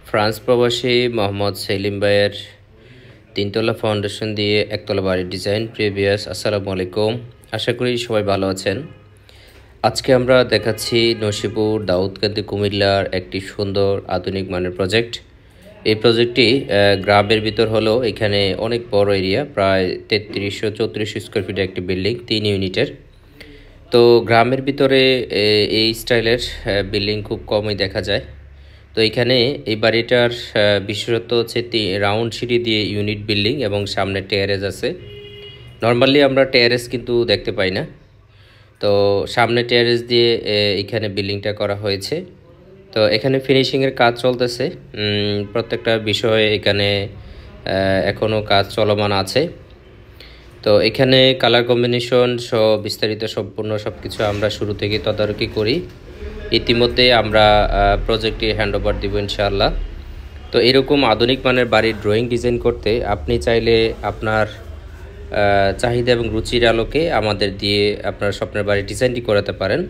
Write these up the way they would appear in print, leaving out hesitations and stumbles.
France প্রবাসী মোহাম্মদ সেলিম ভাইয়ের তিনতলা ফাউন্ডেশন দিয়ে একতলা বাড়ির ডিজাইন প্রিভিয়াস। আসসালামু আলাইকুম, আশা করি সবাই ভালো আছেন। আজকে আমরা দেখাচ্ছি নসিপুর দাউদকান্দি কুমিল্লার একটি সুন্দর আধুনিক মানের প্রজেক্ট। এই প্রজেক্টটি গ্রামের ভিতর হলেও এখানে অনেক বড় এরিয়া, প্রায় 3334 স্কোয়ার ফিটের একটি বিল্ডিং, 3 ইউনিটের। তো গ্রামের ভিতরে এই স্টাইলের বিল্ডিং খুব কমই দেখা যায়। তো এখানে এই বাড়িটার বিশেষত্ব হচ্ছে রাউন্ড সিঁড়ি দিয়ে ইউনিট বিল্ডিং এবং সামনে টেরেস আছে। নর্মালি আমরা টেরেস কিন্তু দেখতে পাই না, তো সামনে টেরেস দিয়ে এখানে বিল্ডিংটা করা হয়েছে। তো এখানে ফিনিশিংয়ের কাজ চলতেছে, প্রত্যেকটা বিষয়ে এখানে এখনও কাজ চলমান আছে। তো এখানে কালার কম্বিনেশন সহ বিস্তারিত সম্পূর্ণ সব কিছু আমরা শুরু থেকে তদারকি করি। ইতিমধ্যে আমরা প্রজেক্টটি হ্যান্ডওভার দিব ইনশাআল্লাহ। তো এরকম আধুনিক মানের বাড়ির ড্রয়িং ডিজাইন করতে আপনি চাইলে আপনার চাহিদা এবং রুচির আলোকে আমাদের দিয়ে আপনার স্বপ্নের বাড়ির ডিজাইনটি করাতে পারেন।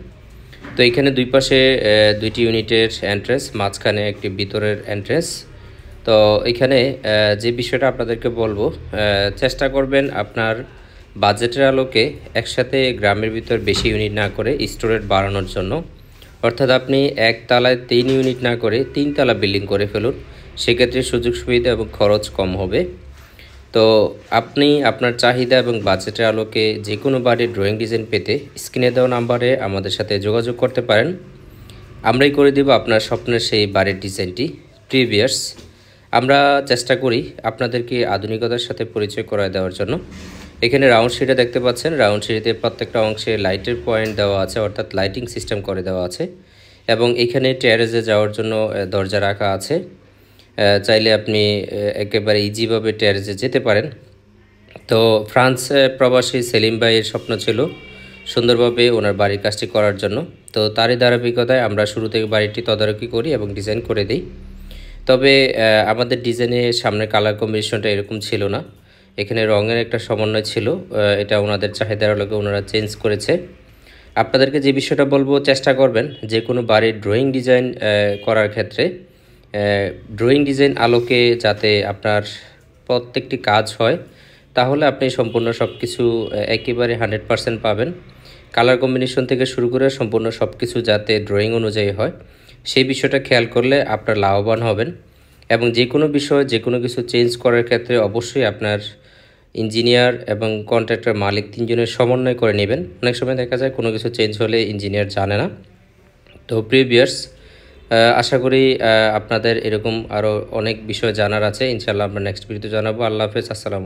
তো এখানে দুই পাশে দুইটি ইউনিটের এন্ট্রেন্স, মাঝখানে একটি ভিতরের এন্ট্রেন্স। তো এখানে যে বিষয়টা আপনাদেরকে বলবো, চেষ্টা করবেন আপনার বাজেটের আলোকে একসাথে গ্রামের ভিতর বেশি ইউনিট না করে স্টোরেজ বাড়ানোর জন্য। অর্থাৎ আপনি একতলায় 3 ইউনিট না করে 3 তলা বিল্ডিং করে ফেলুন, সেক্ষেত্রে সুযোগ সুবিধা এবং খরচ কম হবে। তো আপনি আপনার চাহিদা এবং বাজেটের আলোকে যে কোনো বাড়ির ড্রয়িং ডিজাইন পেতে স্ক্রিনে দেওয়া নাম্বারে আমাদের সাথে যোগাযোগ করতে পারেন। আমরাই করে দেব আপনার স্বপ্নের সেই বাড়ির ডিজাইনটি। প্রিভিয়াস আমরা চেষ্টা করি আপনাদেরকে আধুনিকতার সাথে পরিচয় করায় দেওয়ার জন্য। এখানে রাউন্ড সিঁড়ি দেখতে পাচ্ছেন, রাউন্ড সিঁড়িতে প্রত্যেকটা অংশে লাইটের পয়েন্ট দেওয়া আছে, অর্থাৎ লাইটিং সিস্টেম করে দেওয়া আছে। এবং এখানে টেরেসে যাওয়ার জন্য দরজা রাখা আছে, চাইলে আপনি একেবারে ইজিভাবে টেরেসে যেতে পারেন। তো ফ্রান্স প্রবাসী সেলিম ভাইয়ের স্বপ্ন ছিল সুন্দরভাবে ওনার বাড়ির কাজটি করার জন্য। তো তারই ধারাবাহিকতায় আমরা শুরু থেকে বাড়িটি তদারকি করি এবং ডিজাইন করে দিই। তবে আমাদের ডিজাইনের সামনের কালার কম্বিনেশনটা এরকম ছিল না, এখানে রঙের একটা সমন্বয় ছিল, এটা ওনাদের চাহিদার আলোকে ওনারা চেঞ্জ করেছে। আপনাদেরকে যে বিষয়টা বলবো, চেষ্টা করবেন যে কোনো বাড়ির ড্রয়িং ডিজাইন করার ক্ষেত্রে ড্রয়িং ডিজাইন আলোকে যাতে আপনার প্রত্যেকটি কাজ হয়, তাহলে আপনি সম্পূর্ণ সব কিছু একেবারে 100% পাবেন। কালার কম্বিনেশন থেকে শুরু করে সম্পূর্ণ সব কিছু যাতে ড্রয়িং অনুযায়ী হয়, সেই বিষয়টা খেয়াল করলে আপনার লাভবান হবেন। এবং যে কোনো বিষয় যে কোনো কিছু চেঞ্জ করার ক্ষেত্রে অবশ্যই আপনার ইঞ্জিনিয়ার এবং কন্ট্রাক্টর মালিক 3 জনের সমন্বয় করে নেবেন। অনেক সময় দেখা যায় কোনো কিছু চেঞ্জ হলে ইঞ্জিনিয়ার জানে না। তো প্রিভিয়ার্স আশা করি আপনাদের এরকম আরও অনেক বিষয় জানার আছে, ইনশাআল্লাহ আমরা নেক্সট ভিডিওতে জানাবো। আল্লাহ হাফেজ, আসসালাম।